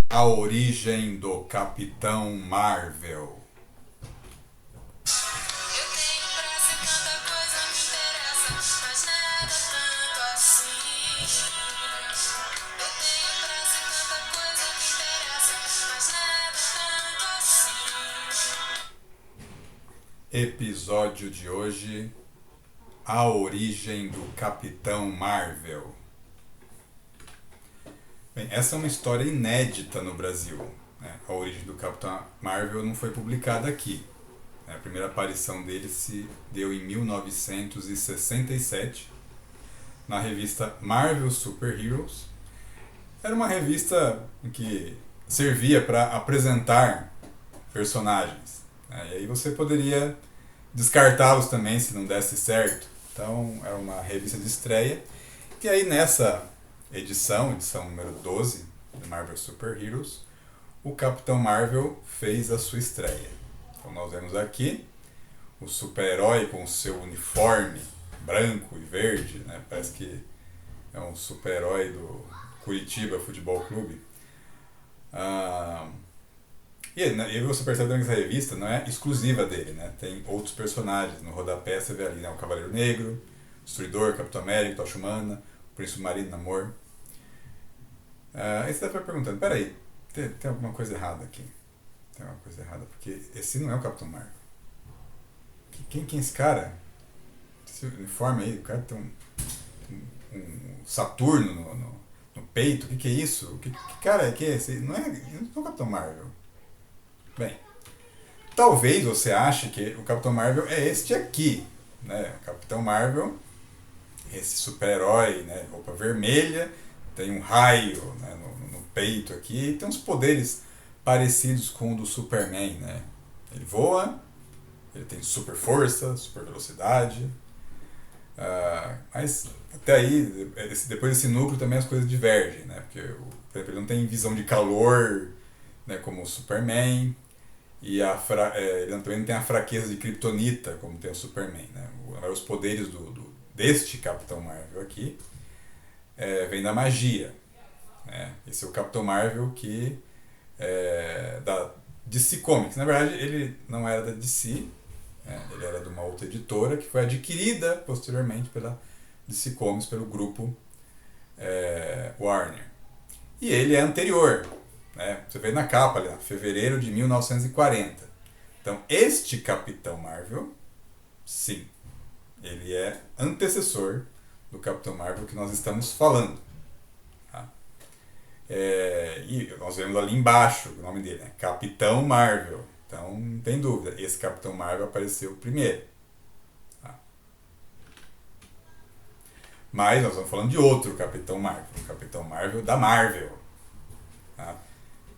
A origem do Capitão Marvel. Episódio de hoje: A origem do Capitão Marvel. Bem, essa é uma história inédita no Brasil, né? A origem do Capitão Marvel não foi publicada aqui. A primeira aparição dele se deu em 1967, na revista Marvel Super Heroes. Era uma revista que servia para apresentar personagens, né? E aí você poderia descartá-los também se não desse certo. Então era uma revista de estreia. E aí nessa edição número 12 de Marvel Super Heroes, o Capitão Marvel fez a sua estreia. Então nós vemos aqui o super-herói com o seu uniforme branco e verde, né? Parece que é um super-herói do Curitiba Futebol Clube. E você percebe também que essa revista não é exclusiva dele, né? Tem outros personagens. No rodapé você vê ali, né? O Cavaleiro Negro, o Destruidor, Capitão América, Tocha Humana, o Príncipe Submarino, Namor. Aí você deve estar perguntando, peraí, tem alguma coisa errada aqui. Tem alguma coisa errada, porque esse não é o Capitão Marvel. Quem é esse cara? Esse uniforme aí, o cara tem um Saturno no peito, o que é isso? Que cara é que é esse? Não é o Capitão Marvel. Bem, talvez você ache que o Capitão Marvel é este aqui, né? O Capitão Marvel, esse super-herói, né? Roupa vermelha, tem um raio, né? no peito aqui, e tem uns poderes parecidos com o do Superman, né? Ele voa, ele tem super força, super velocidade, mas até aí, depois desse núcleo também as coisas divergem, né? Porque ele não tem visão de calor, né? Como o Superman. E ele também não tem a fraqueza de Kryptonita, como tem o Superman, né? Os poderes deste Capitão Marvel aqui vem da magia, né? Esse é o Capitão Marvel que da DC Comics. Na verdade, ele não era da DC, né? Ele era de uma outra editora que foi adquirida posteriormente pela DC Comics, pelo grupo Warner. E ele é anterior, né? Você vê na capa ali, fevereiro de 1940. Então, este Capitão Marvel, sim, ele é antecessor do Capitão Marvel que nós estamos falando. Tá? E nós vemos ali embaixo o nome dele, né? Capitão Marvel. Então, não tem dúvida, esse Capitão Marvel apareceu primeiro. Tá? Mas nós estamos falando de outro Capitão Marvel, o Capitão Marvel da Marvel. Tá?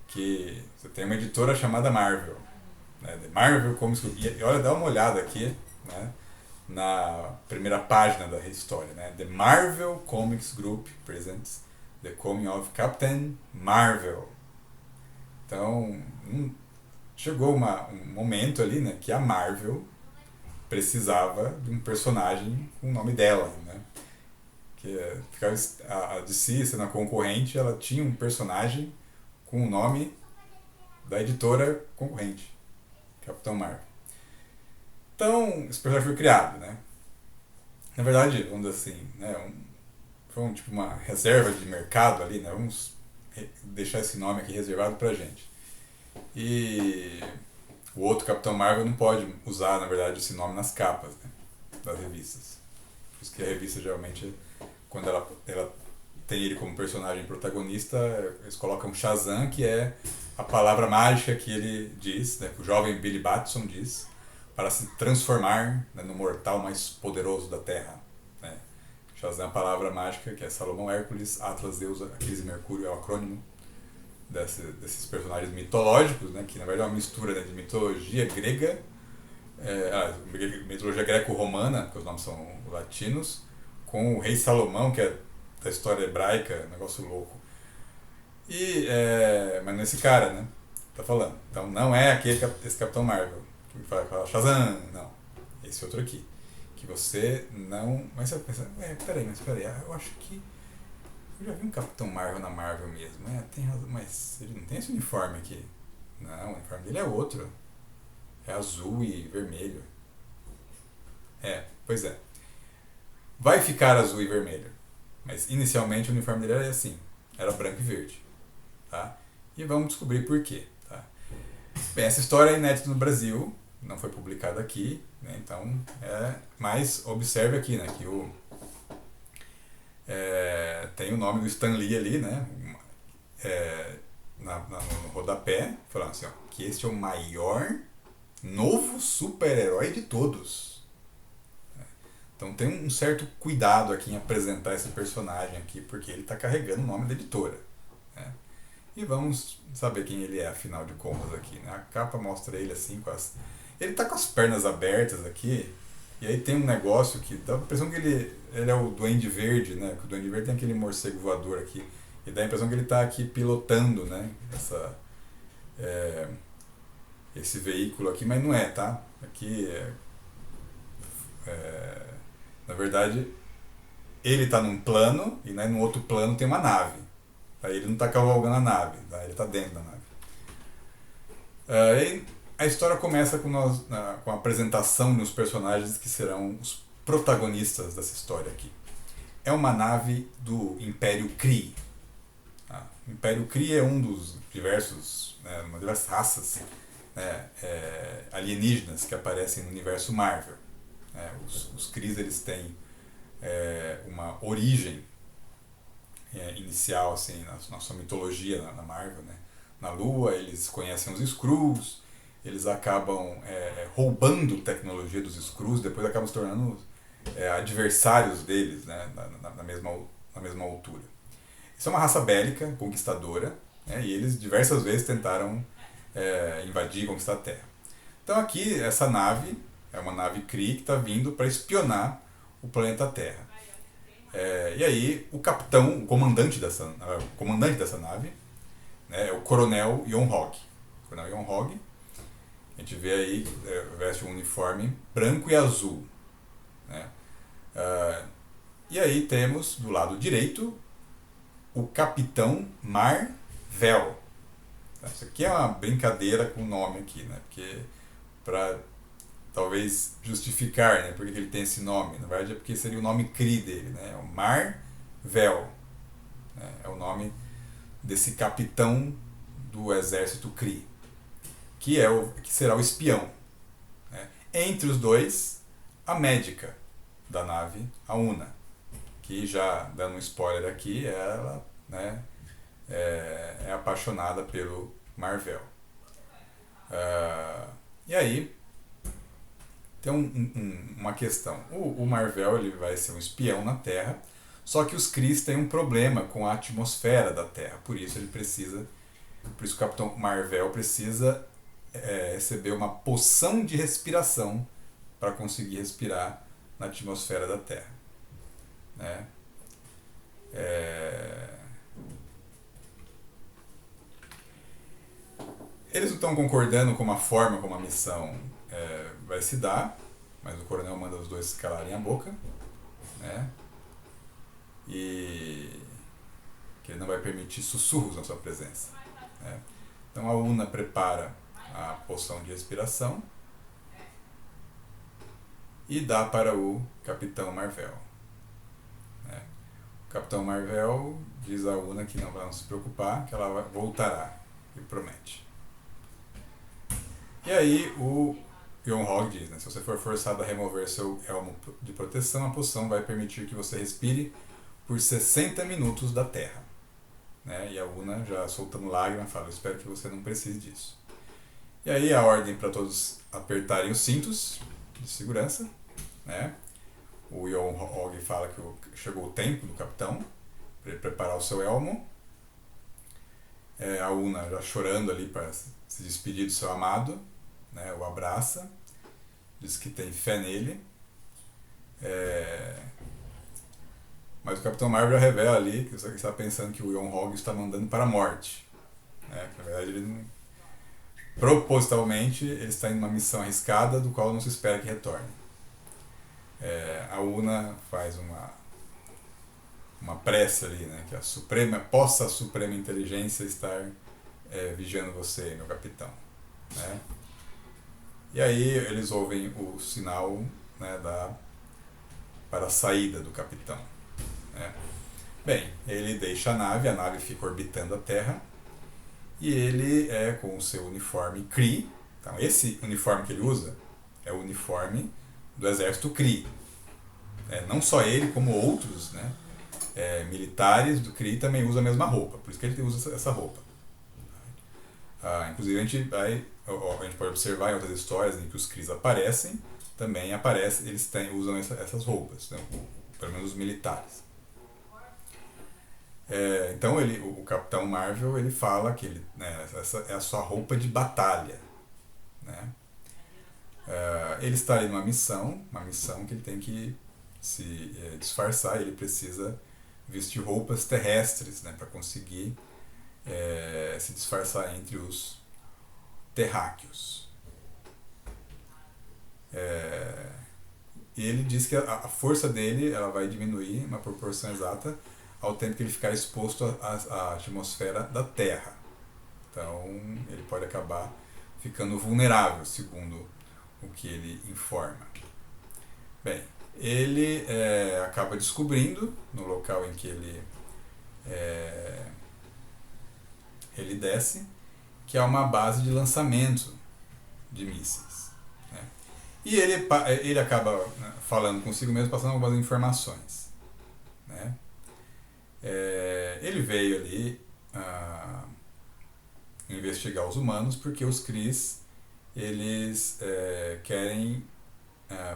Que você tem uma editora chamada Marvel, né? The Marvel Comics Group. E olha, dá uma olhada aqui, né? Na primeira página da história, né? The Marvel Comics Group presents The Coming of Captain Marvel. Então, chegou um momento ali, né, que a Marvel precisava de um personagem com o nome dela, né? Que ficava a DC sendo a concorrente, ela tinha um personagem com o nome da editora concorrente, Capitão Marvel. Então, esse personagem foi criado, né? Na verdade, vamos dizer assim, né, foi tipo uma reserva de mercado ali, né? Vamos deixar esse nome aqui reservado pra gente. E o outro Capitão Marvel não pode usar, na verdade, esse nome nas capas, né, das revistas. Por isso que a revista geralmente, quando ela tem ele como personagem protagonista, eles colocam Shazam, que é a palavra mágica que ele diz, né, que o jovem Billy Batson diz, para se transformar, né, no mortal mais poderoso da Terra. Né? Shazam é a palavra mágica, que é Salomão, Hércules, Atlas, Deus, Aquiles e Mercúrio, é o acrônimo desses personagens mitológicos, né, que na verdade é uma mistura, né, de mitologia grega, mitologia greco-romana, porque os nomes são latinos, com o rei Salomão, que é da história hebraica, negócio louco. Mas nesse cara, né? Tá falando. Então não é esse Capitão Marvel que fala Shazam, não. Esse outro aqui. Que você não. Mas você pensa, peraí, eu acho que Eu já vi um Capitão Marvel na Marvel mesmo. Tem razão, mas ele não tem esse uniforme aqui. Não, o uniforme dele é outro. É azul e vermelho. Pois é. Vai ficar azul e vermelho. Mas inicialmente o uniforme dele era assim. Era branco e verde. Tá? E vamos descobrir por quê. Tá? Bem, essa história é inédita no Brasil. Não foi publicada aqui. Né? Então, mas observe aqui, né, que tem o nome do Stan Lee ali, né? No rodapé, falando assim, ó, que este é o maior novo super-herói de todos. Então tem um certo cuidado aqui em apresentar esse personagem aqui, porque ele está carregando o nome da editora. Né? E vamos saber quem ele é, afinal de contas, aqui. Né? A capa mostra ele assim, ele está com as pernas abertas aqui, e aí tem um negócio que dá a impressão que ele é o Duende Verde, né? Que o Duende Verde tem aquele morcego voador aqui, e dá a impressão que ele está aqui pilotando, né? Esse veículo aqui, mas não é, tá? Aqui na verdade, ele está num plano e, né, no outro plano tem uma nave. Aí ele não está cavalgando a nave, tá? Ele está dentro da nave. E a história começa com a apresentação dos personagens que serão os protagonistas dessa história aqui. É uma nave do Império Kree. Tá? O Império Kree é um dos uma diversas raças, né, alienígenas que aparecem no universo Marvel. Os Krees, eles têm uma origem inicial assim, na sua mitologia na Marvel. Né? Na Lua, eles conhecem os Skrulls, eles acabam roubando tecnologia dos Skrulls, depois acabam se tornando adversários deles, né? na mesma altura. Isso é uma raça bélica, conquistadora, né? E eles diversas vezes tentaram invadir e conquistar a Terra. Então aqui, essa nave é uma nave Kree que está vindo para espionar o planeta Terra. E aí o comandante dessa nave, né, é o Coronel Yon-Hog. Coronel Yon-Hog, a gente vê aí, veste um uniforme branco e azul. Né? E aí temos do lado direito o Capitão Mar-Vel. Isso aqui é uma brincadeira com o nome aqui, né? Porque para talvez justificar, né, porque ele tem esse nome. Na verdade é porque seria o nome Kree dele, né? É o Mar-Vel. Né? É o nome desse capitão do exército Kree, que será o espião. Né? Entre os dois, a médica da nave, a Una, que, já dando um spoiler aqui, ela, né, é apaixonada pelo Mar-Vel. E aí tem uma questão. O Mar-Vel, ele vai ser um espião na Terra, só que os Krees têm um problema com a atmosfera da Terra, por isso o Capitão Mar-Vel precisa receber uma poção de respiração para conseguir respirar na atmosfera da Terra. Né? Eles não estão concordando com a forma como a missão vai se dar, mas o coronel manda os dois se calarem a boca, né? E que ele não vai permitir sussurros na sua presença. Né? Então a Una prepara a poção de respiração e dá para o Capitão Mar-Vel. Né? O Capitão Mar-Vel diz a Una que não se preocupar, que ela voltará, e promete. E aí o Yon-Hog diz, né, se você for forçado a remover seu elmo de proteção, a poção vai permitir que você respire por 60 minutos da Terra. Né? E a Una, já soltando lágrimas, fala, eu espero que você não precise disso. E aí a ordem para todos apertarem os cintos de segurança. Né? O Yon-Hog fala que chegou o tempo do capitão para ele preparar o seu elmo. A Una já chorando ali para se despedir do seu amado, né? O abraça, diz que tem fé nele. Mas o Capitão Marvel revela ali que você está pensando que o Yon-Hog está mandando para a morte. Né? Na verdade, ele não... propositalmente ele está em uma missão arriscada do qual não se espera que retorne. A Una faz uma prece ali, né? Que possa a suprema inteligência estar vigiando você, meu capitão. Né? E aí eles ouvem o sinal, né, para a saída do capitão. Né? Bem, ele deixa a nave fica orbitando a Terra, e ele com o seu uniforme Kree. Então, esse uniforme que ele usa é o uniforme do exército Kree. Não só ele, como outros, né, militares do Kree também usam a mesma roupa, por isso que ele usa essa roupa. Inclusive a gente pode observar em outras histórias em que os Krees aparecem, também eles usam essas roupas, né, pelo menos os militares. Então o Capitão Marvel ele fala que essa é a sua roupa de batalha. Né? Ele está ali numa missão que ele tem que se disfarçar, ele precisa vestir roupas terrestres, né, para conseguir se disfarçar entre os terráqueos. E ele diz que a força dele ela vai diminuir uma proporção exata ao tempo que ele ficar exposto à atmosfera da Terra. Então ele pode acabar ficando vulnerável, segundo o que ele informa. Bem, ele acaba descobrindo, no local em que ele desce, que é uma base de lançamento de mísseis. Né? E ele acaba falando consigo mesmo, passando algumas informações. Né? Ele veio ali investigar os humanos porque os Krees eles querem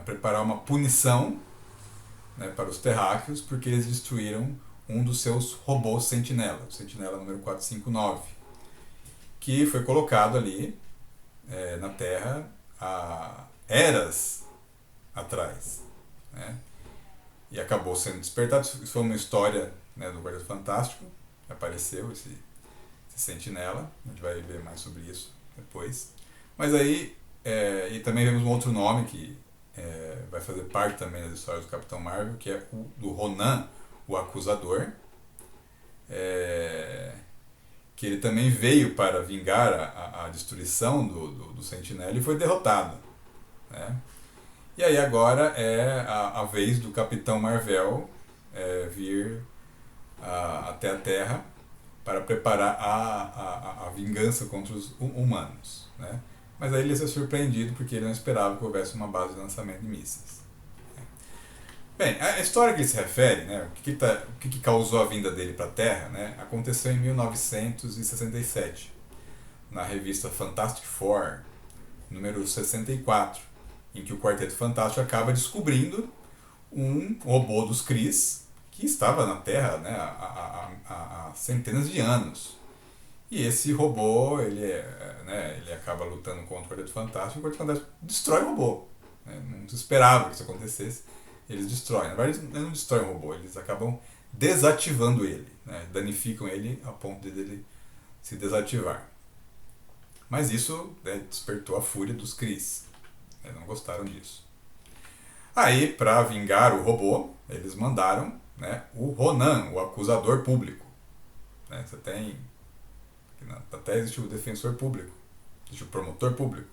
preparar uma punição, né, para os terráqueos porque eles destruíram um dos seus robôs Sentinela, o Sentinela número 459, que foi colocado ali na Terra há eras atrás. Né? E acabou sendo despertado. Isso foi uma história, né, do Quarteto Fantástico, apareceu esse Sentinela, a gente vai ver mais sobre isso depois. Mas aí, e também vemos um outro nome que vai fazer parte também das histórias do Capitão Marvel, que é o do Ronan, o Acusador, que ele também veio para vingar a destruição do Sentinela e foi derrotado. Né? E aí agora é a vez do Capitão Marvel vir até a Terra para preparar a vingança contra os humanos. Né? Mas aí ele é surpreendido porque ele não esperava que houvesse uma base de lançamento de mísseis. Bem, a história que ele se refere, né, o que causou a vinda dele para a Terra, né, aconteceu em 1967, na revista Fantastic Four, número 64, em que o Quarteto Fantástico acaba descobrindo um robô dos Krees que estava na Terra, né, há centenas de anos. E esse robô, ele acaba lutando contra o Quarteto Fantástico e o Quarteto Fantástico destrói o robô. Né? Não se esperava que isso acontecesse. Eles destroem. Na verdade, eles não destroem o robô, eles acabam desativando ele. Né? Danificam ele a ponto de ele se desativar. Mas isso, né, despertou a fúria dos Krees. Eles não gostaram disso. Aí, para vingar o robô, eles mandaram, né, o Ronan, o acusador público. Né? Você tem... Até existe o defensor público, existe o promotor público.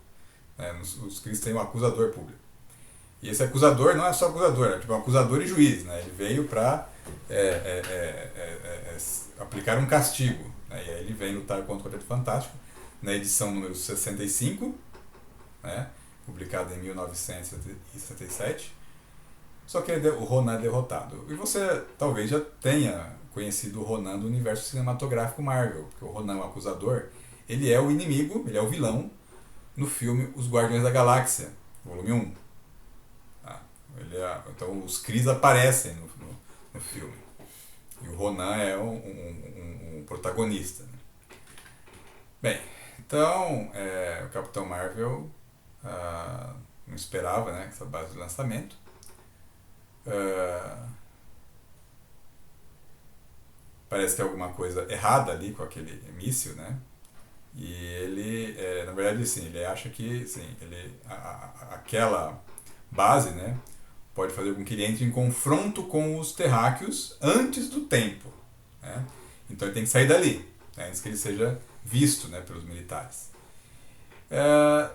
Né? Os Krees têm o acusador público. E esse acusador não é só acusador, é tipo um acusador e juiz. Né? Ele veio para aplicar um castigo. Né? E aí ele vem lutar contra o Quarteto Fantástico na edição número 65, né? Publicada em 1967. Só que o Ronan é derrotado. E você talvez já tenha conhecido o Ronan do universo cinematográfico Marvel, porque o Ronan, o acusador, ele é o inimigo, ele é o vilão no filme Os Guardiões da Galáxia, volume 1. Então os Krees aparecem no filme. E o Ronan é um protagonista. Né? Bem, então o Capitão Marvel não esperava, né, essa base de lançamento. Parece que é alguma coisa errada ali com aquele míssil, né? E ele, na verdade, sim, ele acha que sim, aquela base, né, pode fazer com que ele entre em confronto com os terráqueos antes do tempo. Né? Então ele tem que sair dali, né? Antes que ele seja visto, né, pelos militares.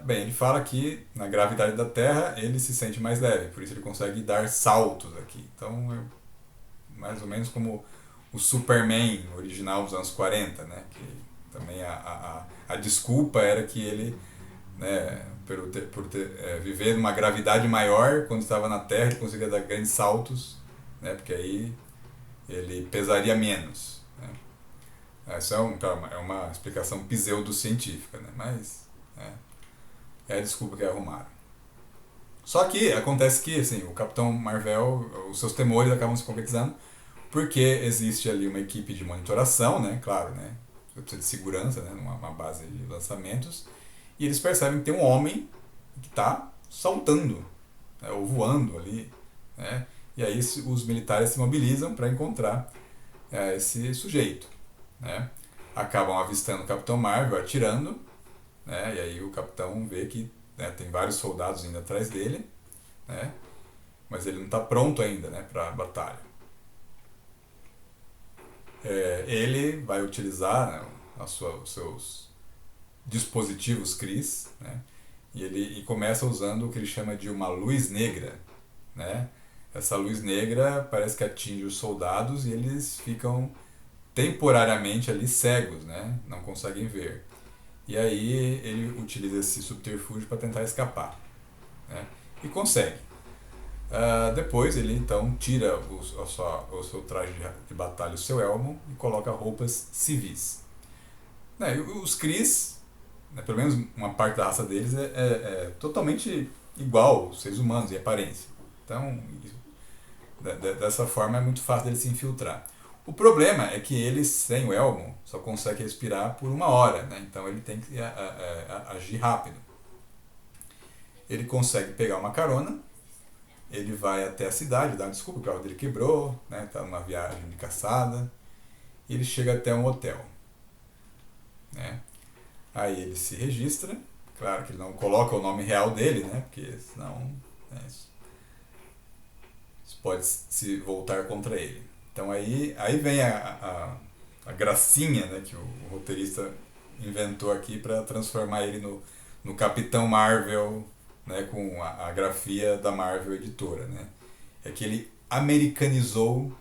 Bem, ele fala que na gravidade da Terra ele se sente mais leve, por isso ele consegue dar saltos aqui. Então é mais ou menos como o Superman original dos anos 40, né? Que também a desculpa era que ele, né, viver numa gravidade maior, quando estava na Terra ele conseguia dar grandes saltos, né, porque aí ele pesaria menos. Né? Essa é uma explicação pseudocientífica, né? Mas é a desculpa que arrumaram. Só que acontece que assim, o Capitão Marvel, os seus temores acabam se concretizando porque existe ali uma equipe de monitoração, né? Claro, né? De segurança, né? Uma base de lançamentos, e eles percebem que tem um homem que está saltando, né? Ou voando ali, né? E aí os militares se mobilizam para encontrar esse sujeito, né? Acabam avistando o Capitão Marvel atirando, né? E aí o capitão vê que, né, tem vários soldados indo atrás dele, né? Mas ele não está pronto ainda, né, para a batalha. Ele vai utilizar, né, os seus dispositivos Cris, né? E começa usando o que ele chama de uma luz negra, né? Essa luz negra parece que atinge os soldados e eles ficam temporariamente ali cegos, né? Não conseguem ver. E aí ele utiliza esse subterfúgio para tentar escapar, né? E consegue. Depois ele então tira o seu traje de batalha, o seu elmo, e coloca roupas civis. Né? E os Cris, né, pelo menos uma parte da raça deles, é totalmente igual aos seres humanos em aparência. Então, dessa forma é muito fácil dele se infiltrar. O problema é que ele, sem o elmo, só consegue respirar por 1 hora, né? Então ele tem que agir rápido. Ele consegue pegar uma carona, ele vai até a cidade, dá uma desculpa, o carro dele quebrou, né? Tá numa viagem de caçada, e ele chega até um hotel, né? Aí ele se registra, claro que ele não coloca o nome real dele, né? Porque senão, né, isso pode se voltar contra ele. Então aí vem a gracinha, né, que o roteirista inventou aqui para transformar ele no Capitão Marvel, né, com a grafia da Marvel Editora, né? É que ele americanizou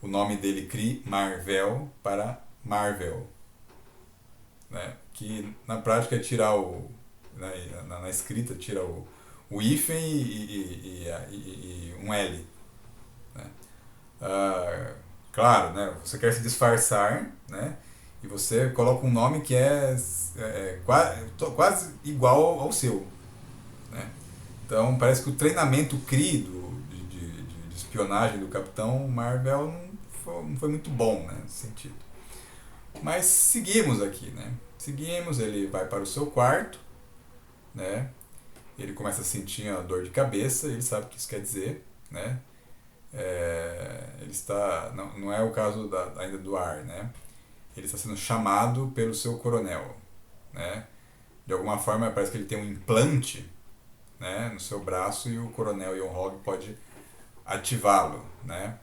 o nome dele, Kree Marvel, para Marvel, né? Que na prática é tirar né, na escrita tira o hífen e um L, né? Claro, né? Você quer se disfarçar, né? E você coloca um nome que é quase igual ao seu, né? Então parece que o treinamento Kree de espionagem do Capitão Marvel não foi muito bom, né, nesse sentido. Mas seguimos aqui, né? Seguimos, ele vai para o seu quarto, né? Ele começa a sentir uma dor de cabeça, ele sabe o que isso quer dizer, né? Ele está, não é o caso ainda do ar, né? Ele está sendo chamado pelo seu coronel, né? De alguma forma parece que ele tem um implante, né, no seu braço, e o coronel Yon-Hog pode ativá-lo, né?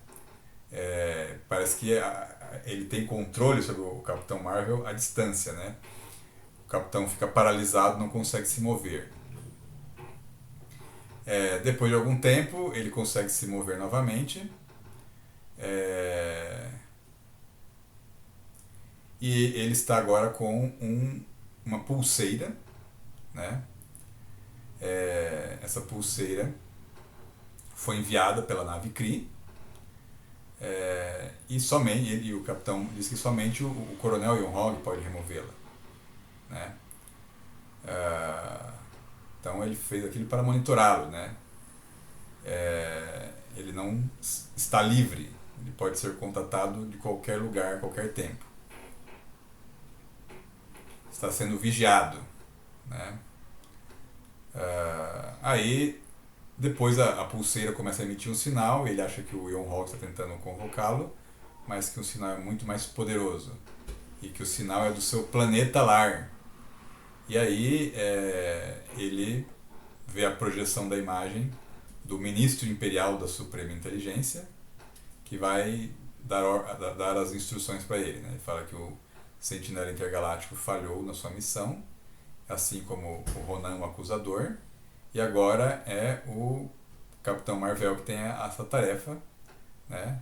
Parece que ele tem controle sobre o Capitão Marvel à distância, né? O Capitão fica paralisado, não consegue se mover. Depois de algum tempo ele consegue se mover novamente, e ele está agora com uma pulseira, né? Essa pulseira foi enviada pela nave Kree, e o capitão diz que somente o coronel Yon-Hog pode removê-la, né? Então ele fez aquilo para monitorá-lo, né? Ele não está livre, ele pode ser contatado de qualquer lugar, a qualquer tempo. Está sendo vigiado, né? Aí depois a pulseira começa a emitir um sinal, ele acha que o Yon-Hog está tentando convocá-lo, mas que o sinal é muito mais poderoso e que o sinal é do seu planeta lar. E aí ele vê a projeção da imagem do ministro imperial da Suprema Inteligência, que vai dar as instruções para ele, né? Ele fala que o Sentinela Intergaláctico falhou na sua missão, assim como o Ronan, o Acusador, e agora é o Capitão Marvel que tem essa tarefa, né?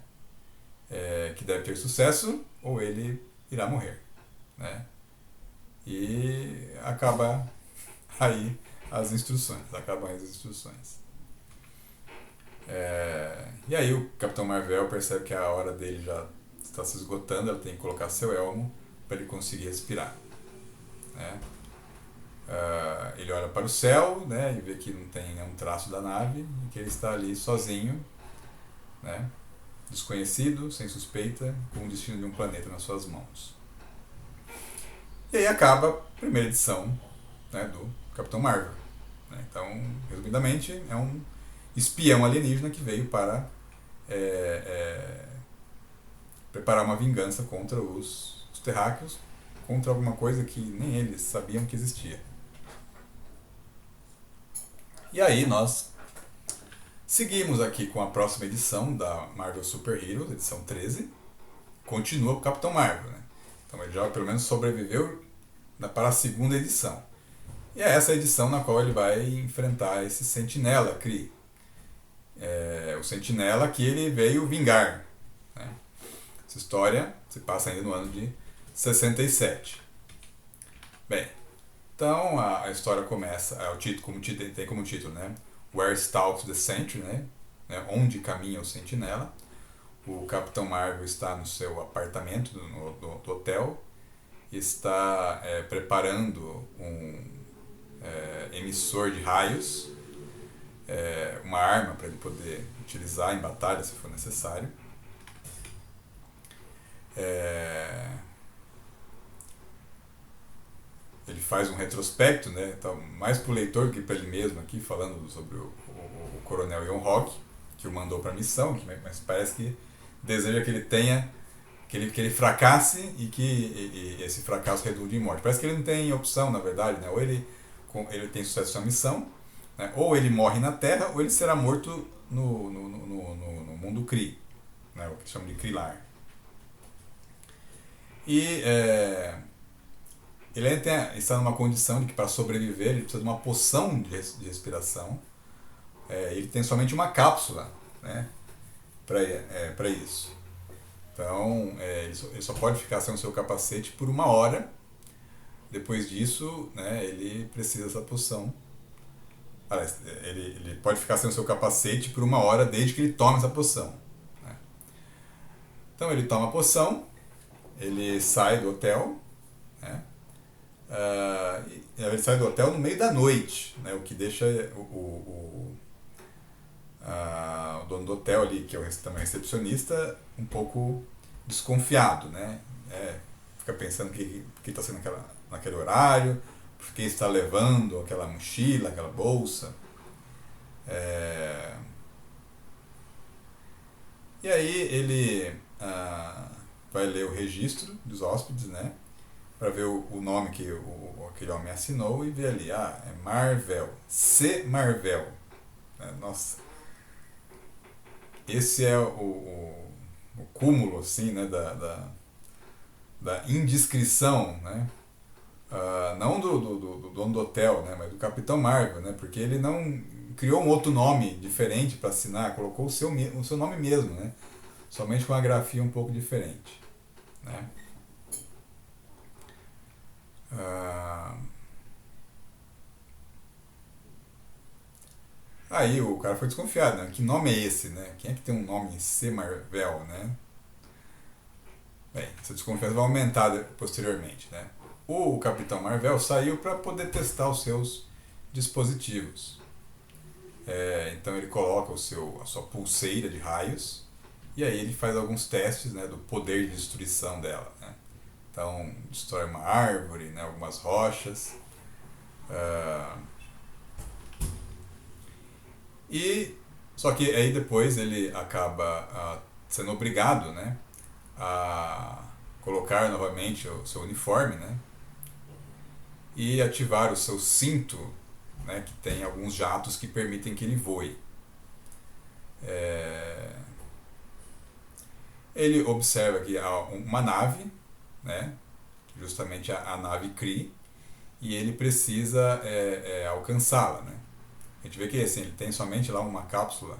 Que deve ter sucesso ou ele irá morrer, né? E acaba aí acabam as instruções. E aí o Capitão Marvel percebe que a hora dele já está se esgotando, ela tem que colocar seu elmo para ele conseguir respirar, né? Ele olha para o céu, né, e vê que não tem nenhum traço da nave e que ele está ali sozinho, né, desconhecido, sem suspeita, com o destino de um planeta nas suas mãos. E aí acaba a primeira edição, né, do Capitão Marvel, né? Então, resumidamente, é um espião alienígena que veio para preparar uma vingança contra os terráqueos, contra alguma coisa que nem eles sabiam que existia. E aí nós seguimos aqui com a próxima edição da Marvel Super Heroes, edição 13. Continua com o Capitão Marvel, né? Então ele já pelo menos sobreviveu para a segunda edição. E é essa edição na qual ele vai enfrentar esse Sentinela Kree. O Sentinela que ele veio vingar, né? Essa história se passa ainda no ano de 67. Bem, então a história começa, tem como título, né? Where Stalks the Sentry, né? Onde caminha o Sentinela. O Capitão Marvel está no seu apartamento do hotel, está preparando um emissor de raios, uma arma para ele poder utilizar em batalha se for necessário. Ele faz um retrospecto, né? Então, mais para o leitor que para ele mesmo aqui, falando sobre o Coronel Ion Rock, que o mandou para a missão, mas parece que deseja que ele tenha, que ele fracasse e que esse fracasso redunde em morte. Parece que ele não tem opção, na verdade, né? Ou ele tem sucesso na missão, né? Ou ele morre na Terra, ou ele será morto no mundo Kree, né? O que chamam de Kreelar. E ele está numa condição de que para sobreviver ele precisa de uma poção de respiração. Ele tem somente uma cápsula, né, para isso. Então ele só pode ficar sem o seu capacete por 1 hora. Depois disso, né, ele precisa dessa poção. Ele pode ficar sem o seu capacete por 1 hora desde que ele tome essa poção, né? Então ele toma a poção, ele sai do hotel, né? Ele sai do hotel no meio da noite, né? O que deixa o dono do hotel ali, que é também recepcionista, um pouco desconfiado, né? Fica pensando que está sendo naquele horário, porque está levando aquela mochila, aquela bolsa. E aí ele vai ler o registro dos hóspedes, né? Para ver o nome que aquele homem assinou e ver ali, é Marvel, C. Marvel. Nossa, esse é o cúmulo, assim, né, da indiscrição, né? Não do dono do hotel, né, mas do Capitão Marvel, né? Porque ele não criou um outro nome diferente para assinar, colocou o seu nome mesmo, né? Somente com uma grafia um pouco diferente, né? Aí o cara foi desconfiado, né? Que nome é esse, né? Quem é que tem um nome C. Marvel, né? Bem, essa desconfiança vai aumentar posteriormente, né? O Capitão Marvel saiu para poder testar os seus dispositivos. Então ele coloca a sua pulseira de raios e aí ele faz alguns testes, né, do poder de destruição dela, né? Então destrói uma árvore, né, algumas rochas. Só que aí depois ele acaba sendo obrigado, né, a colocar novamente o seu uniforme, né, e ativar o seu cinto, né, que tem alguns jatos que permitem que ele voe. É, ele observa que há uma nave, né, justamente a nave Kree, e ele precisa alcançá-la, né? A gente vê que assim, ele tem somente lá uma cápsula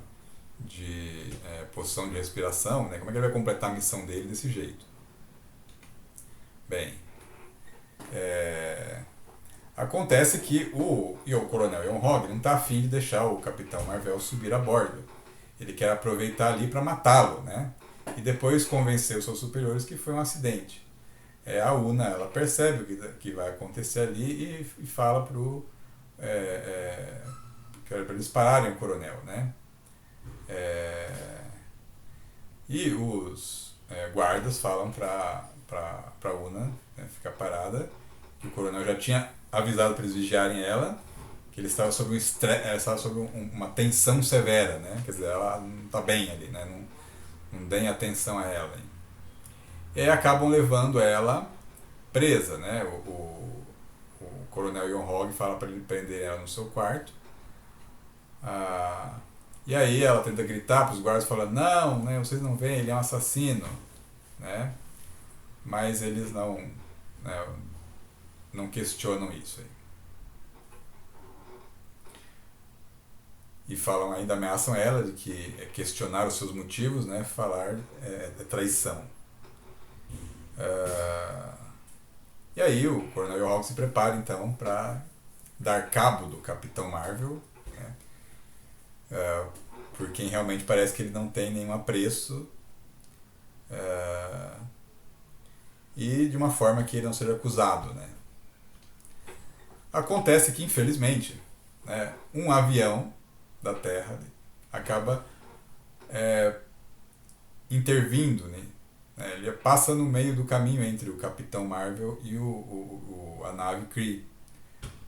de posição de respiração, né? Como é que ele vai completar a missão dele desse jeito? Bem, acontece que o Coronel Yon-Hog não está afim de deixar o Capitão Marvel subir a bordo. Ele quer aproveitar ali para matá-lo, né? E depois convencer os seus superiores que foi um acidente. A Una, ela percebe o que vai acontecer ali e fala para eles pararem o coronel, né? E os guardas falam para Una, né, ficar parada, que o coronel já tinha avisado para eles vigiarem ela, que ele estava sob uma tensão severa, né? Quer dizer, ela não está bem ali, né? Não deem atenção a ela. E aí acabam levando ela presa, né? O coronel Yon-Hog fala para ele prender ela no seu quarto. E aí ela tenta gritar para os guardas, falando: não, né, vocês não veem, ele é um assassino, né? Mas eles não questionam isso aí. E falam, ainda ameaçam ela de que questionar os seus motivos, né, falar é traição. E aí o Coronel Yon-Hog se prepara então para dar cabo do Capitão Marvel, né, por quem realmente parece que ele não tem nenhum apreço, e de uma forma que ele não seja acusado, né. Acontece que, infelizmente, né, um avião da Terra acaba intervindo, né. Ele passa no meio do caminho entre o Capitão Marvel e a nave Kree.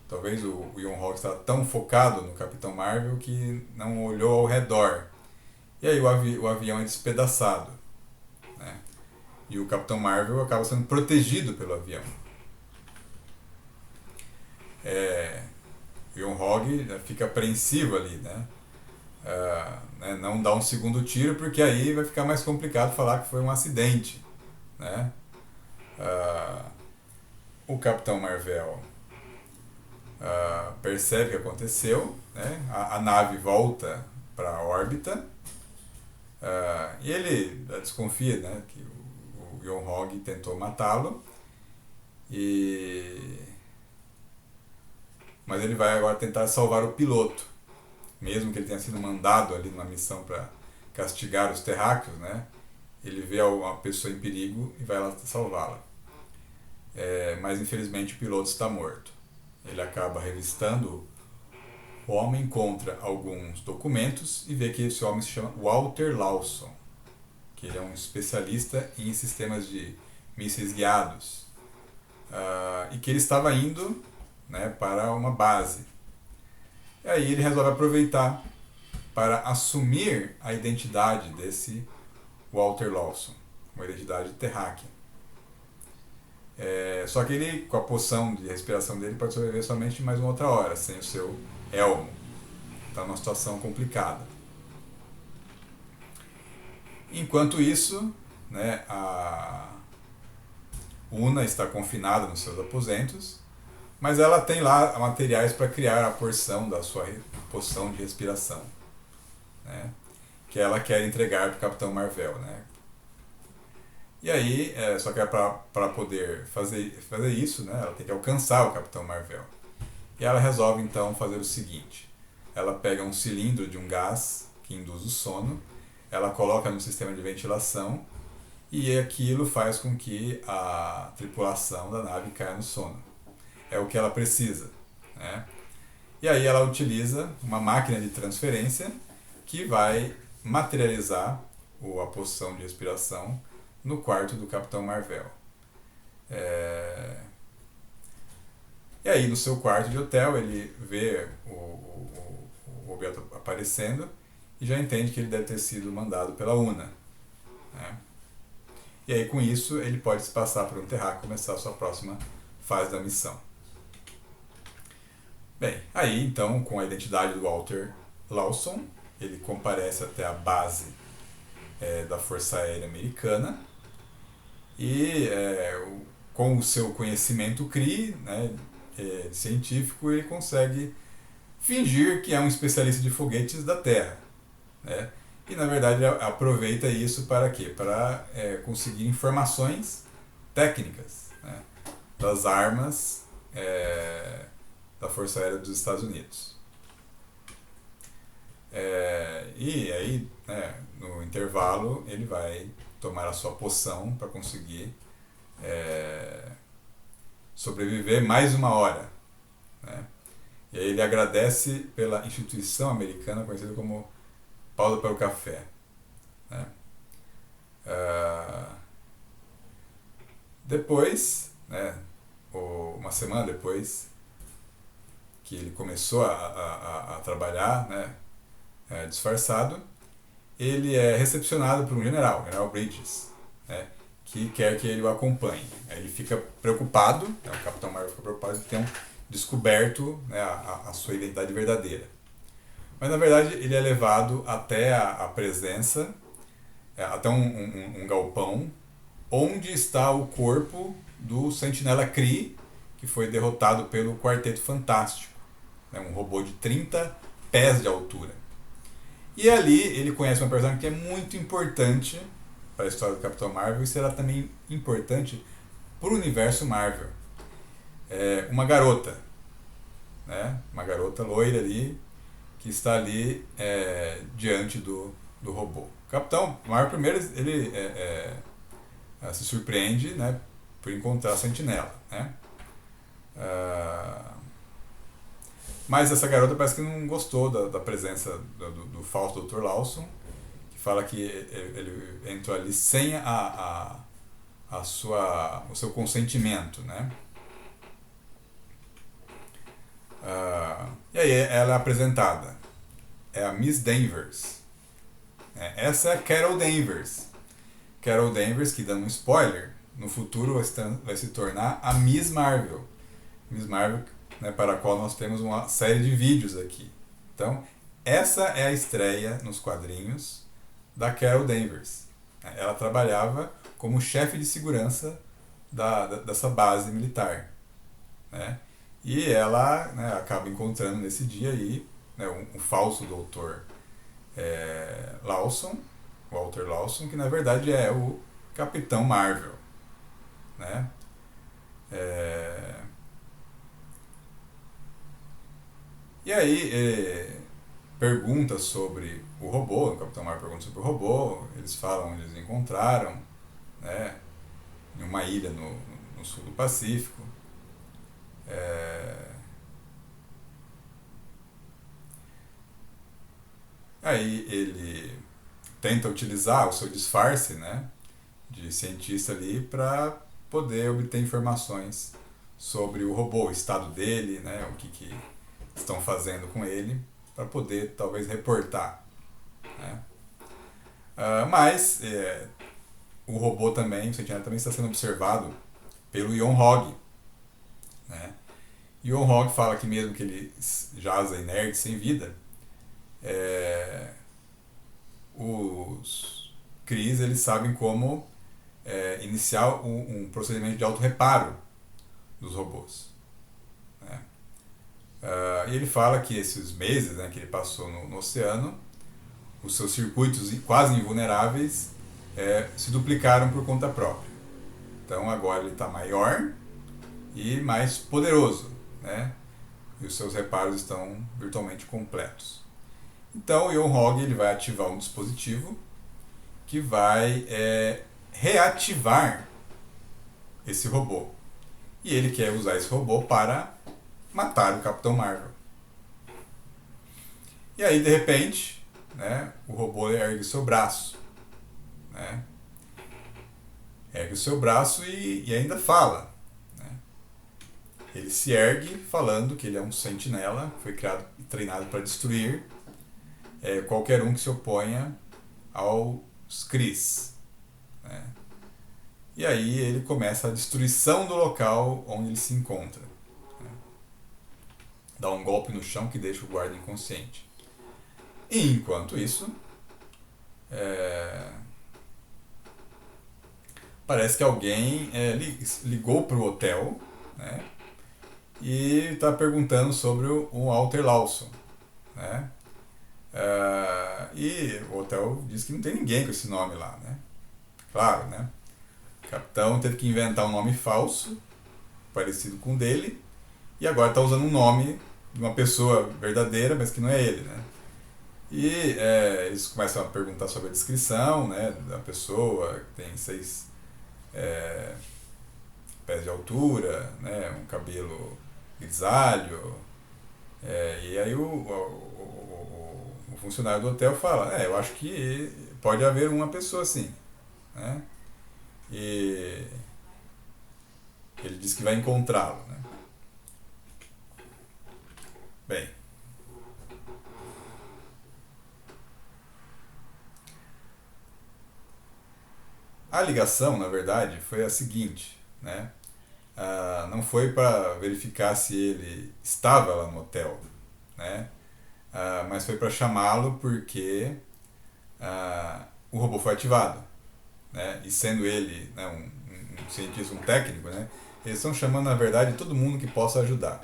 Talvez o Yon-Hog estava tão focado no Capitão Marvel que não olhou ao redor. E aí o avião é despedaçado, né? E o Capitão Marvel acaba sendo protegido pelo avião. O Yon-Hog fica apreensivo ali, né? Não dá um segundo tiro, porque aí vai ficar mais complicado falar que foi um acidente, né? O Capitão Marvel percebe o que aconteceu, né? A nave volta para a órbita, e ele desconfia, né, que o Yon-Hog tentou matá-lo, mas ele vai agora tentar salvar o piloto, mesmo que ele tenha sido mandado ali numa missão para castigar os terráqueos, né? Ele vê uma pessoa em perigo e vai lá salvá-la. Mas infelizmente o piloto está morto. Ele acaba revistando o homem, encontra alguns documentos e vê que esse homem se chama Walter Lawson, que ele é um especialista em sistemas de mísseis guiados, e que ele estava indo, né, para uma base. E aí ele resolve aproveitar para assumir a identidade desse Walter Lawson, uma identidade terráquea. Só que ele, com a poção de respiração dele, pode sobreviver somente mais uma outra hora, sem o seu elmo. Está numa situação complicada. Enquanto isso, né, a Una está confinada nos seus aposentos, mas ela tem lá materiais para criar a porção da sua poção de respiração, né, que ela quer entregar para o Capitão Marvel, né. E aí, só que para poder fazer isso, né, ela tem que alcançar o Capitão Marvel. E ela resolve então fazer o seguinte: ela pega um cilindro de um gás que induz o sono, ela coloca no sistema de ventilação e aquilo faz com que a tripulação da nave caia no sono. É o que ela precisa, né? E aí ela utiliza uma máquina de transferência que vai materializar a poção de respiração no quarto do Capitão Marvel. E aí no seu quarto de hotel ele vê o objeto aparecendo e já entende que ele deve ter sido mandado pela Una, né? E aí com isso ele pode se passar por um terráqueo e começar a sua próxima fase da missão. Bem, aí então com a identidade do Walter Lawson, ele comparece até a base da Força Aérea Americana e com o seu conhecimento CRI, né, científico, ele consegue fingir que é um especialista de foguetes da Terra, né? E na verdade aproveita isso para quê? Para conseguir informações técnicas, né, das armas da Força Aérea dos Estados Unidos. E aí, né, no intervalo, ele vai tomar a sua poção para conseguir sobreviver mais uma hora, né? E aí ele agradece pela instituição americana conhecida como Pausa para o Café, né? Depois, né, uma semana depois que ele começou a trabalhar, né, disfarçado, ele é recepcionado por um general, o General Bridges, né, que quer que ele o acompanhe. Aí ele fica preocupado, o Capitão Marvel fica preocupado de ter descoberto, né, a sua identidade verdadeira. Mas na verdade ele é levado até a presença, até um galpão, onde está o corpo do Sentinela Kree, que foi derrotado pelo Quarteto Fantástico, né, um robô de 30 pés de altura. E ali ele conhece uma personagem que é muito importante para a história do Capitão Marvel e será também importante para o universo Marvel. Uma garota, né, uma garota loira ali, que está ali diante do robô. O Capitão Marvel primeiro ele se surpreende, né, por encontrar a Sentinela, né? Mas essa garota parece que não gostou da presença do falso Dr. Lawson, que fala que ele entrou ali sem o seu consentimento, né? E aí ela é apresentada. É a Miss Danvers. Essa é a Carol Danvers. Carol Danvers, que dando um spoiler, no futuro vai se tornar a Miss Marvel. Miss Marvel, né, para a qual nós temos uma série de vídeos aqui. Então, essa é a estreia nos quadrinhos da Carol Danvers. Ela trabalhava como chefe de segurança dessa base militar, né? E ela, né, acaba encontrando nesse dia aí, né, um falso doutor Lawson, Walter Lawson, que na verdade é o Capitão Marvel, né? E aí pergunta sobre o robô, o Capitão Marvel pergunta sobre o robô, eles falam onde eles encontraram, né, em uma ilha no sul do Pacífico. Aí ele tenta utilizar o seu disfarce, né, de cientista ali para poder obter informações sobre o robô, o estado dele, né, o que estão fazendo com ele, para poder talvez reportar, né? Mas o robô também, o Sentinela também está sendo observado pelo Yon-Hog, né? Yon-Hog fala que mesmo que ele jaza inerte, sem vida, os Krees eles sabem como iniciar um procedimento de autorreparo dos robôs, né? E ele fala que esses meses, né, que ele passou no oceano, os seus circuitos quase invulneráveis se duplicaram por conta própria. Então agora ele está maior e mais poderoso, né? E os seus reparos estão virtualmente completos. Então o Yon-Hog ele vai ativar um dispositivo que vai reativar esse robô. E ele quer usar esse robô para matar o Capitão Marvel. E aí, de repente, né, o robô ergue o seu braço, né? Ergue o seu braço e ainda fala, né? Ele se ergue falando que ele é um sentinela, foi criado e treinado para destruir qualquer um que se oponha aos Krees, né? E aí ele começa a destruição do local onde ele se encontra, né? Dá um golpe no chão que deixa o guarda inconsciente. E enquanto isso, é, parece que alguém ligou para o hotel, né, e está perguntando sobre o Walter Lawson, né? E o hotel diz que não tem ninguém com esse nome lá, né? Claro, né? O capitão teve que inventar um nome falso, parecido com o dele, e agora está usando um nome de uma pessoa verdadeira, mas que não é ele, né? E eles começam a perguntar sobre a descrição, né, da pessoa, que tem 6 pés de altura, né, um cabelo grisalho. E aí o funcionário do hotel fala, eu acho que pode haver uma pessoa assim, né? E ele diz que vai encontrá-lo, né? Bem, a ligação, na verdade, foi a seguinte, né? Não foi para verificar se ele estava lá no hotel, né? Mas foi para chamá-lo porque o robô foi ativado, né? E sendo ele, né, um cientista, um técnico, né? Eles estão chamando, na verdade, todo mundo que possa ajudar.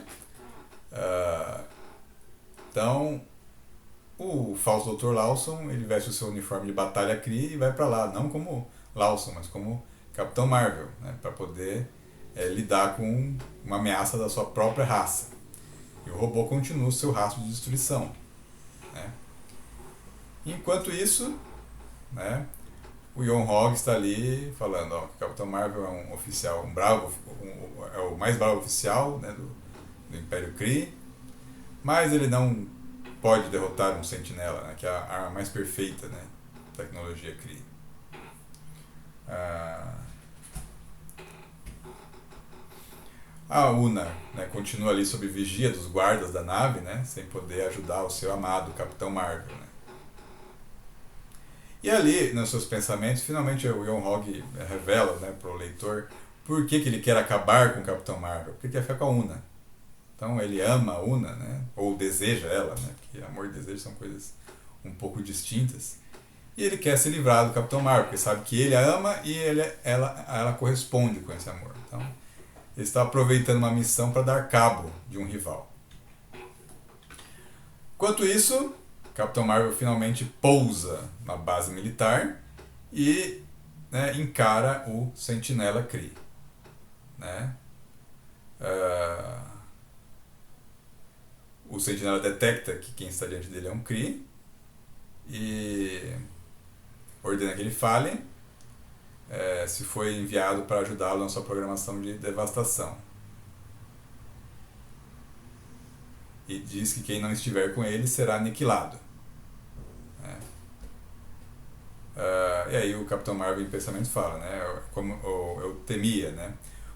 Então, o falso Dr. Lawson, ele veste o seu uniforme de batalha Kree e vai para lá, não como Lawson, mas como Capitão Marvel, né, para poder lidar com uma ameaça da sua própria raça. E o robô continua o seu rastro de destruição, né? Enquanto isso, né, o Yon Hog está ali falando, ó, que o Capitão Marvel é um oficial, é o mais bravo oficial, né, do Império Kree, mas ele não pode derrotar um sentinela, né, que é a arma mais perfeita, né, da tecnologia Kree. A Una, né, continua ali sob vigia dos guardas da nave, né, sem poder ajudar o seu amado Capitão Marvel, né. E ali, nos seus pensamentos, finalmente o Yon Hog revela, né, para o leitor por que ele quer acabar com o Capitão Marvel, porque ele quer ficar com a Una. Então ele ama a Una, né, ou deseja ela, né, porque amor e desejo são coisas um pouco distintas. E ele quer se livrar do Capitão Marvel, porque sabe que ele a ama e ela corresponde com esse amor. Então ele está aproveitando uma missão para dar cabo de um rival. Enquanto isso, Capitão Marvel finalmente pousa na base militar e, né, encara o Sentinela Kree, né? O Sentinela detecta que quem está diante dele é um Kree e ordena que ele fale se foi enviado para ajudá-lo na sua programação de devastação. E diz que quem não estiver com ele será aniquilado. E aí o Capitão Marvel em pensamento fala, né, como eu temia, né,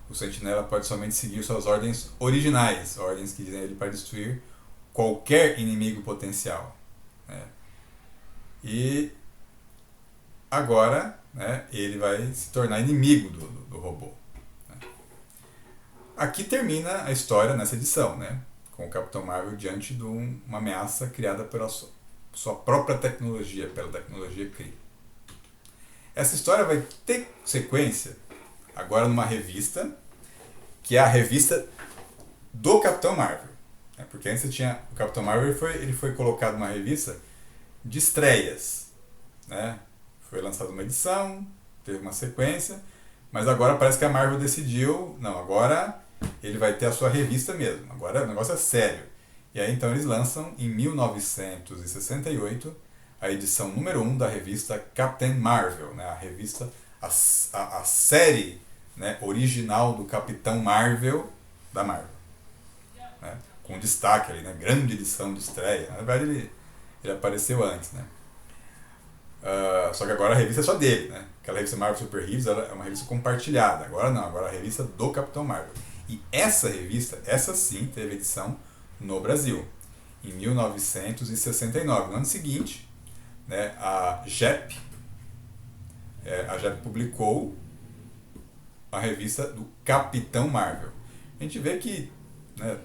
o Sentinela pode somente seguir suas ordens originais, ordens que dizem ele para destruir qualquer inimigo potencial, né. E agora, né, ele vai se tornar inimigo do robô, né. Aqui termina a história nessa edição, né, com o Capitão Marvel diante de uma ameaça criada pela sua própria tecnologia, pela tecnologia Kree. Essa história vai ter sequência agora numa revista, que é a revista do Capitão Marvel. Porque antes você tinha o Capitão Marvel, ele foi colocado numa revista de estreias, né? Foi lançada uma edição, teve uma sequência, mas agora parece que a Marvel decidiu, não, agora ele vai ter a sua revista mesmo, agora o negócio é sério. E aí então eles lançam em 1968 a edição número 1 da revista Captain Marvel, né? A revista, a série, né, original do Capitão Marvel da Marvel, né? Com destaque ali, né? Grande edição de estreia. Na verdade ele apareceu antes, né? Só que agora a revista é só dele, né? Aquela revista Marvel Super Heroes é uma revista compartilhada. Agora não, agora a revista do Capitão Marvel. E essa revista, essa sim, teve edição no Brasil, em 1969. No ano seguinte, né, a JEP publicou a revista do Capitão Marvel. A gente vê que, né,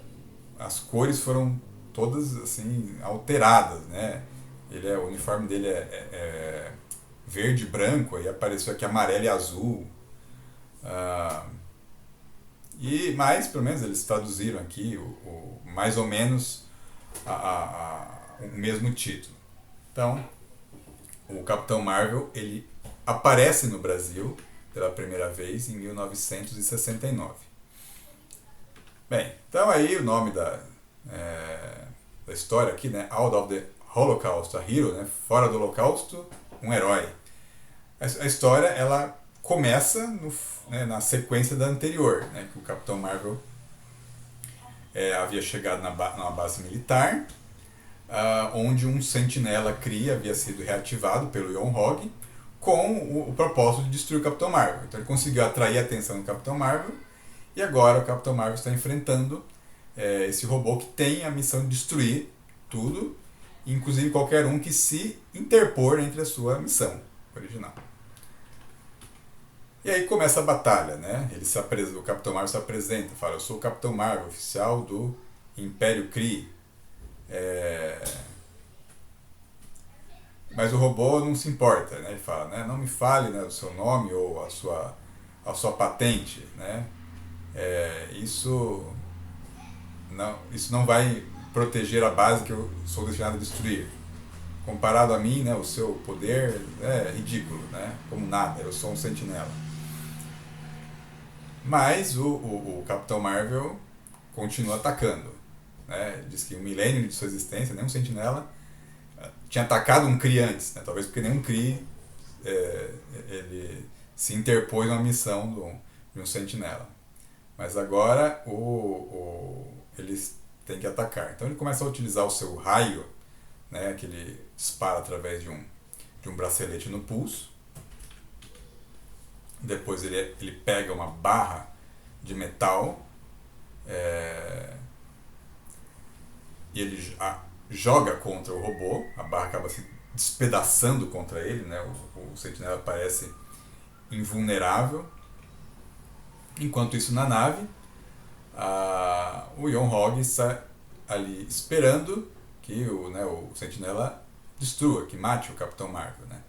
as cores foram todas assim alteradas, né? O uniforme dele é verde e branco, aí apareceu aqui amarelo e azul. Ah, mas, pelo menos, eles traduziram aqui mais ou menos o mesmo título. Então, o Capitão Marvel, ele aparece no Brasil pela primeira vez em 1969. Bem, então aí o nome da história aqui, né? Out of the Holocaust, a hero, né? Fora do Holocausto, um herói. A história, ela começa na sequência da anterior, né? Que o Capitão Marvel havia chegado numa base militar, onde um sentinela Kree havia sido reativado pelo Yon-Hog com o propósito de destruir o Capitão Marvel. Então ele conseguiu atrair a atenção do Capitão Marvel e agora o Capitão Marvel está enfrentando esse robô que tem a missão de destruir tudo, inclusive qualquer um que se interpor entre a sua missão original. E aí começa a batalha, né? O Capitão Marvel se apresenta, fala: eu sou o Capitão Marvel, oficial do Império Kree. Mas o robô não se importa, né? Ele fala, né? Não me fale, né, o seu nome ou a sua patente, né? Isso não vai proteger a base que eu sou destinado a destruir. Comparado a mim, né, o seu poder é ridículo, né? Como nada, eu sou um sentinela. Mas o Capitão Marvel continua atacando, né? Diz que um milênio de sua existência, nenhum sentinela tinha atacado um Kree antes, né? Talvez porque nenhum Kree ele se interpôs numa missão de um sentinela. Mas agora eles têm que atacar. Então ele começa a utilizar o seu raio, né, que ele dispara através de um bracelete no pulso. Depois ele pega uma barra de metal e ele joga contra o robô. A barra acaba se despedaçando contra ele, né? O sentinela parece invulnerável. Enquanto isso, na nave, o Yon-Hog está ali esperando que o sentinela destrua, que mate o Capitão Marvel, né?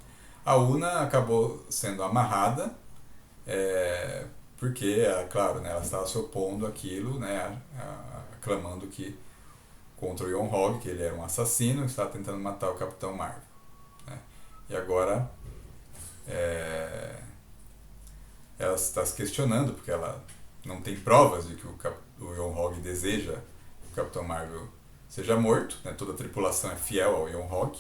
A Una acabou sendo amarrada porque, claro, né, ela estava se opondo àquilo, né, aclamando que contra o Yon-Hog, que ele era um assassino, estava tentando matar o Capitão Marvel, né? E agora ela está se questionando porque ela não tem provas de que o Yon-Hog deseja que o Capitão Marvel seja morto, né? Toda a tripulação é fiel ao Yon-Hog.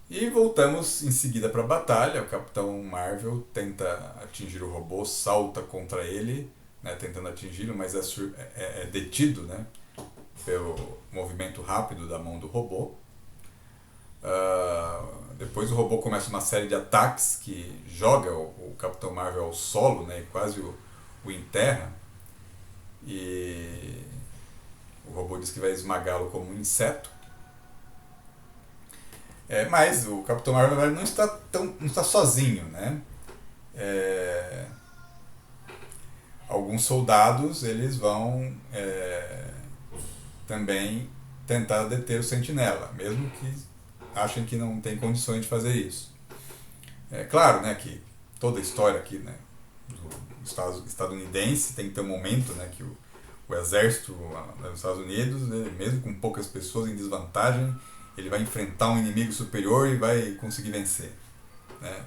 E voltamos em seguida para a batalha. O Capitão Marvel tenta atingir o robô, salta contra ele, né, tentando atingi-lo, mas é detido, né, pelo movimento rápido da mão do robô. Depois o robô começa uma série de ataques que joga o Capitão Marvel ao solo, né, e quase o enterra. E o robô diz que vai esmagá-lo como um inseto. Mas o Capitão Marvel não está sozinho, né? Alguns soldados eles vão também tentar deter o Sentinela, mesmo que achem que não tem condições de fazer isso. É claro, né, que toda a história aqui, né, do estadunidense tem que ter um momento, né, que o exército dos Estados Unidos, né, mesmo com poucas pessoas em desvantagem, ele vai enfrentar um inimigo superior e vai conseguir vencer, né?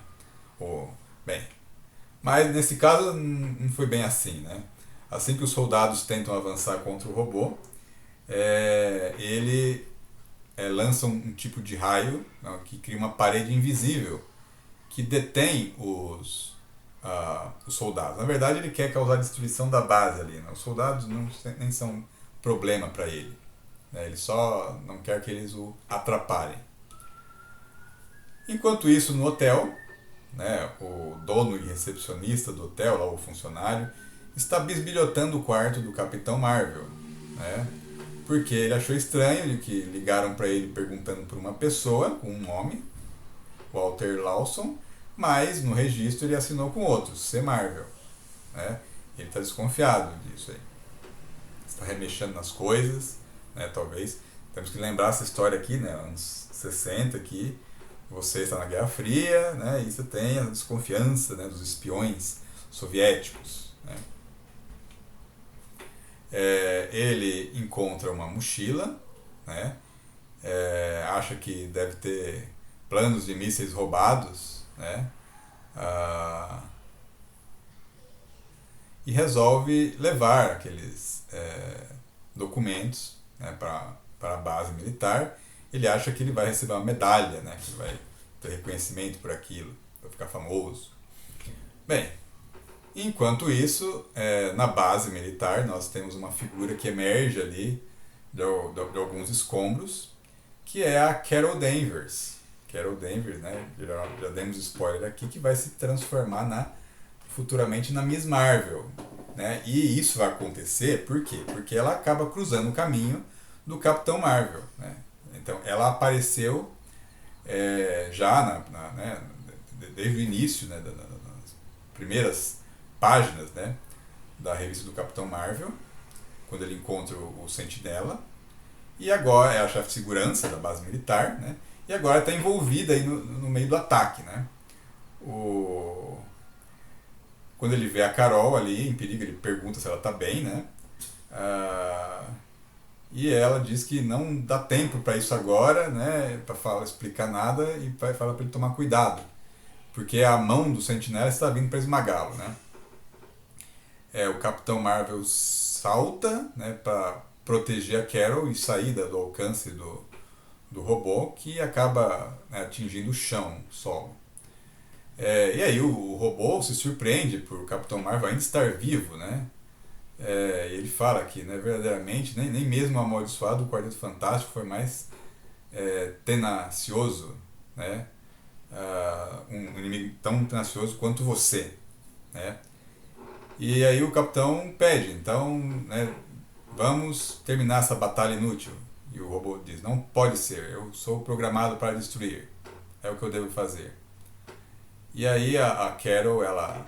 Bem, mas nesse caso não foi bem assim, né? Assim que os soldados tentam avançar contra o robô, ele lança um tipo de raio, né, que cria uma parede invisível que detém os soldados. Na verdade, ele quer causar a destruição da base ali, né? Os soldados nem são problema para ele. Ele só não quer que eles o atrapalhem. Enquanto isso, no hotel, né, o dono e recepcionista do hotel, lá, o funcionário, está bisbilhotando o quarto do Capitão Marvel, né, porque ele achou estranho de que ligaram para ele perguntando por uma pessoa com um nome, Walter Lawson, mas no registro ele assinou com outro, C. Marvel, né? Ele está desconfiado disso aí. Está remexendo nas coisas, né, talvez temos que lembrar essa história aqui, né, anos 60 aqui, você está na Guerra Fria, né, e você tem a desconfiança, né, dos espiões soviéticos, né. Ele encontra uma mochila, né, acha que deve ter planos de mísseis roubados, né, ah, e resolve levar aqueles documentos, né, para a base militar. Ele acha que ele vai receber uma medalha, né, que vai ter reconhecimento por aquilo, vai ficar famoso. Bem, enquanto isso, na base militar, nós temos uma figura que emerge ali de alguns escombros, que é a Carol Danvers. Carol Danvers, né, já demos spoiler aqui, que vai se transformar futuramente na Miss Marvel, né? E isso vai acontecer por quê? Porque ela acaba cruzando o caminho do Capitão Marvel, né? Então ela apareceu já né, desde o início, né, das primeiras páginas, né, da revista do Capitão Marvel, quando ele encontra o Sentinela, e agora é a chefe de segurança da base militar, né? E agora está envolvida aí no meio do ataque, né? Quando ele vê a Carol ali em perigo, ele pergunta se ela está bem, né? E ela diz que não dá tempo para isso agora, né? Para explicar nada, e fala para ele tomar cuidado, porque a mão do Sentinela está vindo para esmagá-lo, né? O Capitão Marvel salta, né, para proteger a Carol e sair do alcance do robô, que acaba, né, atingindo o chão, o solo. E aí o robô se surpreende por o Capitão Marvel ainda estar vivo, né? Ele fala que, né, verdadeiramente, nem mesmo o amaldiçoado do Quarteto Fantástico foi mais tenacioso, né? Um inimigo tão tenacioso quanto você, né? E aí o Capitão pede, então, né, vamos terminar essa batalha inútil. E o robô diz, não pode ser, eu sou programado para destruir, é o que eu devo fazer. E aí a Carol, ela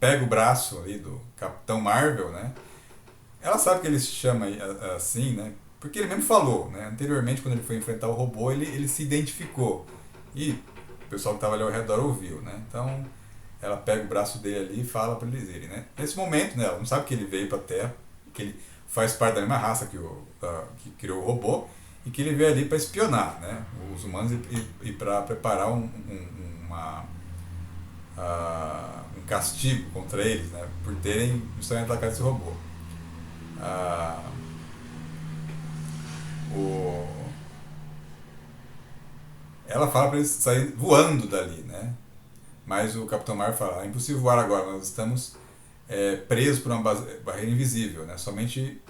pega o braço ali do Capitão Marvel, né? Ela sabe que ele se chama assim, né? Porque ele mesmo falou, né? Anteriormente, quando ele foi enfrentar o robô, ele se identificou. E o pessoal que estava ali ao redor ouviu, né? Então, ela pega o braço dele ali e fala para eles irem, né? Nesse momento, né, ela não sabe que ele veio para a Terra, que ele faz parte da mesma raça que criou o robô, e que ele veio ali para espionar, né, os humanos e para preparar um castigo contra eles, né, por terem justamente atacado esse robô. Ela fala para eles saírem voando dali, né? Mas o Capitão Marvel fala, é impossível voar agora, nós estamos presos por uma barreira invisível, né? Somente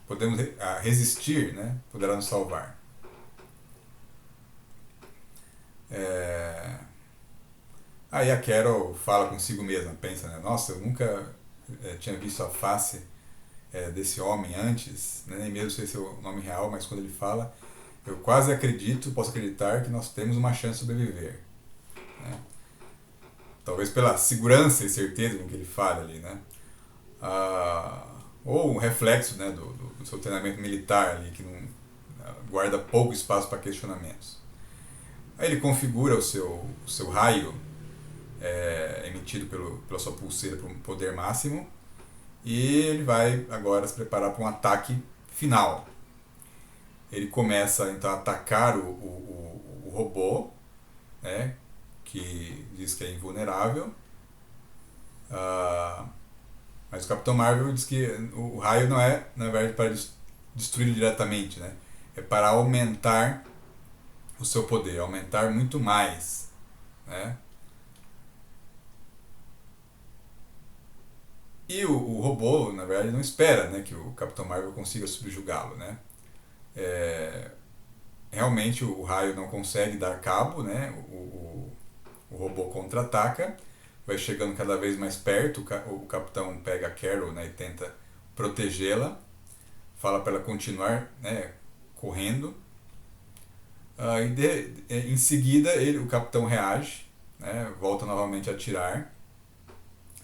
podemos resistir, né? Poderá nos salvar. Aí a Carol fala consigo mesma, pensa, né? Nossa, eu nunca tinha visto a face desse homem antes, né? Nem mesmo sei se é o nome real, mas quando ele fala, eu quase posso acreditar que nós temos uma chance de sobreviver. Né? Talvez pela segurança e certeza com que ele fala ali, né? Ou um reflexo, né, do seu treinamento militar ali, que não guarda pouco espaço para questionamentos. Aí ele configura o seu raio emitido pela sua pulseira para um poder máximo, e ele vai agora se preparar para um ataque final. Ele começa então a atacar o robô, né, que diz que é invulnerável, mas o Capitão Marvel diz que o raio não é, na verdade, para destruí-lo diretamente, né, é para aumentar o seu poder, aumentar muito mais, né. E o robô, na verdade, não espera, né, que o Capitão Marvel consiga subjugá-lo, né. Realmente o raio não consegue dar cabo, né, o robô contra-ataca, vai chegando cada vez mais perto, o capitão pega a Carol, né, e tenta protegê-la, fala para ela continuar, né, correndo. Em seguida o capitão reage, né, volta novamente a atirar,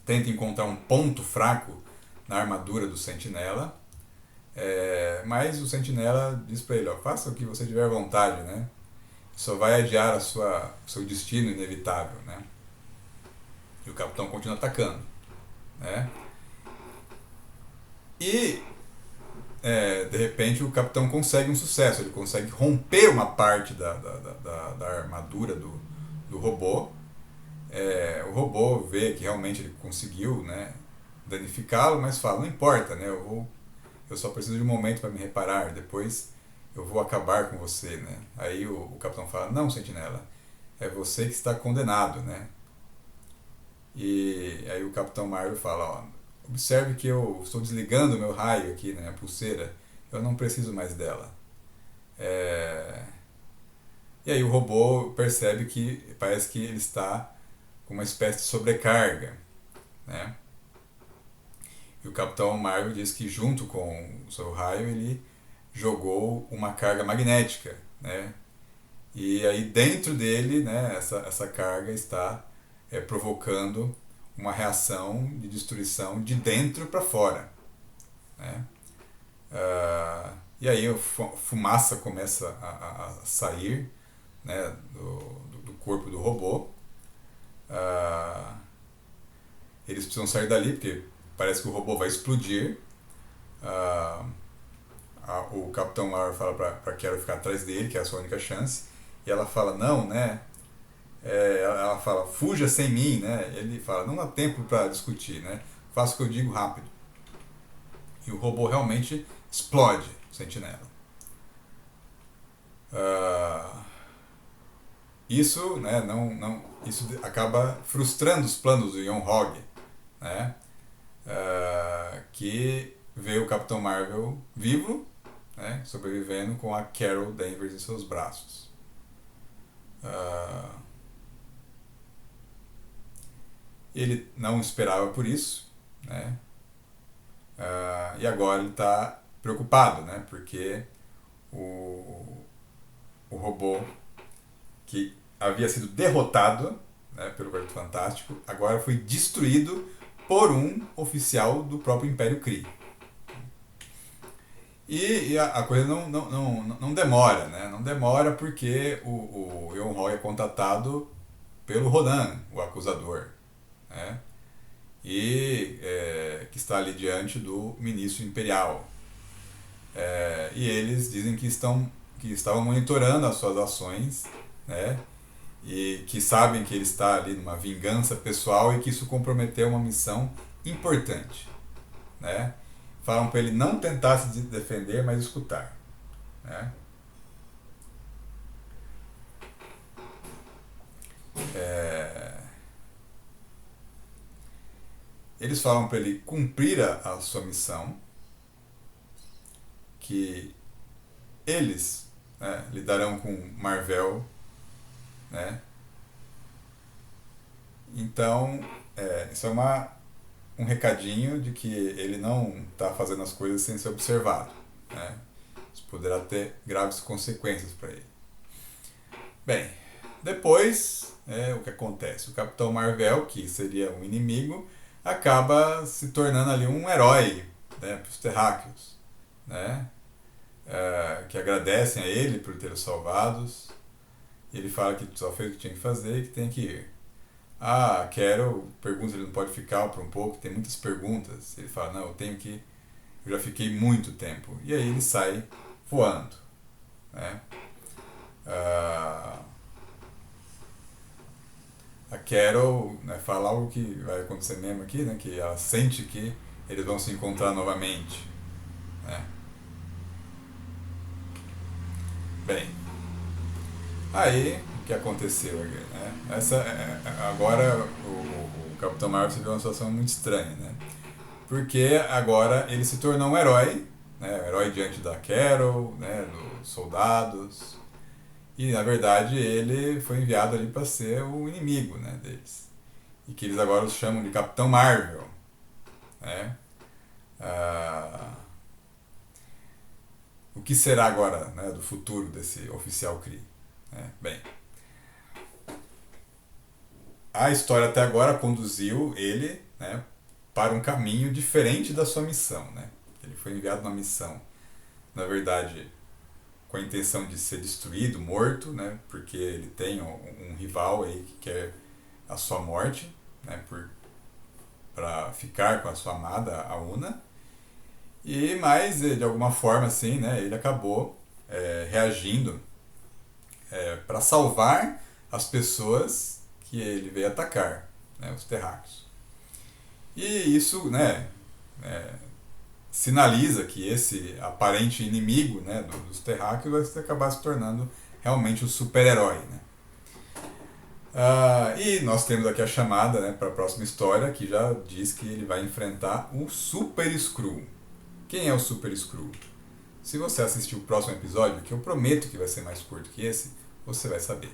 tenta encontrar um ponto fraco na armadura do Sentinela, Mas o Sentinela diz para ele, ó, faça o que você tiver vontade, né? Só vai adiar o seu destino inevitável, né? E o capitão continua atacando, né? E de repente o capitão consegue um sucesso, ele consegue romper uma parte da armadura do robô. O robô vê que realmente ele conseguiu, né, danificá-lo, mas fala, não importa, né, eu só preciso de um momento para me reparar, depois eu vou acabar com você, né. Aí o capitão fala, não, Sentinela, é você que está condenado, né. E aí o Capitão Marvel fala, ó, observe que eu estou desligando o meu raio aqui, né, a pulseira, eu não preciso mais dela. É... E aí o robô percebe que parece que ele está com uma espécie de sobrecarga, né? E o Capitão Marvel diz que junto com o seu raio ele jogou uma carga magnética, né? E aí dentro dele, né, essa carga está provocando uma reação de destruição de dentro para fora, né? E aí a fumaça começa a sair, né, do corpo do robô. Eles precisam sair dali porque parece que o robô vai explodir. Ah, o Capitão Marvel fala para Carol ficar atrás dele, que é a sua única chance. E ela fala, não, né? Ela fala, fuja sem mim, né? Ele fala, não há tempo para discutir, né? Faça o que eu digo rápido. E o robô realmente explode, o Sentinela. Isso, né, isso acaba frustrando os planos do Ion Hog, né? Que vê o Capitão Marvel vivo, né, sobrevivendo com a Carol Danvers em seus braços. Ele não esperava por isso, né? E agora ele está preocupado, né? Porque o robô que havia sido derrotado, né, pelo Quarteto Fantástico, agora foi destruído por um oficial do próprio Império Kree. E a coisa não demora, né? Não demora porque o Ion Roy é contatado pelo Ronan, o acusador, né? E que está ali diante do ministro imperial. E eles dizem que estavam monitorando as suas ações, né? E que sabem que ele está ali numa vingança pessoal e que isso comprometeu uma missão importante, né? Falam para ele não tentar se defender, mas escutar, né? Eles falam para ele cumprir a sua missão, que eles, né, lidarão com Marvel, né? Então, isso é um recadinho de que ele não está fazendo as coisas sem ser observado, né? Isso poderá ter graves consequências para ele. Bem, depois, o que acontece? O Capitão Marvel, que seria um inimigo, acaba se tornando ali um herói, né, para os terráqueos, né? Que agradecem a ele por ter os salvados. Ele fala que só fez o que tinha que fazer e que tem que ir. Quero, pergunta, ele não pode ficar por um pouco, tem muitas perguntas. Ele fala, não, eu já fiquei muito tempo. E aí ele sai voando, né? A Carol, né, fala algo que vai acontecer mesmo aqui, né, que ela sente que eles vão se encontrar novamente, né? Bem, aí o que aconteceu, né? Agora o Capitão Marvel se vê uma situação muito estranha, né? Porque agora ele se tornou um herói, né? Um herói diante da Carol, né? Dos soldados. E na verdade ele foi enviado ali para ser o inimigo, né, deles. E que eles agora os chamam de Capitão Marvel, né? O que será agora, né, do futuro desse oficial Kree? Bem, a história até agora conduziu ele, né, para um caminho diferente da sua missão, né? Ele foi enviado numa missão, na verdade, com a intenção de ser destruído, morto, né? Porque ele tem um rival aí que quer a sua morte, né? Para ficar com a sua amada, a Una. Mas, de alguma forma, assim, né? Ele acabou reagindo para salvar as pessoas que ele veio atacar, né? Os terráqueos. E isso, né? Sinaliza que esse aparente inimigo, né, dos terráqueos vai acabar se tornando realmente um super-herói, né? E nós temos aqui a chamada, né, para a próxima história, que já diz que ele vai enfrentar o Super Skrull. Quem é o Super Skrull? Se você assistir o próximo episódio, que eu prometo que vai ser mais curto que esse, você vai saber.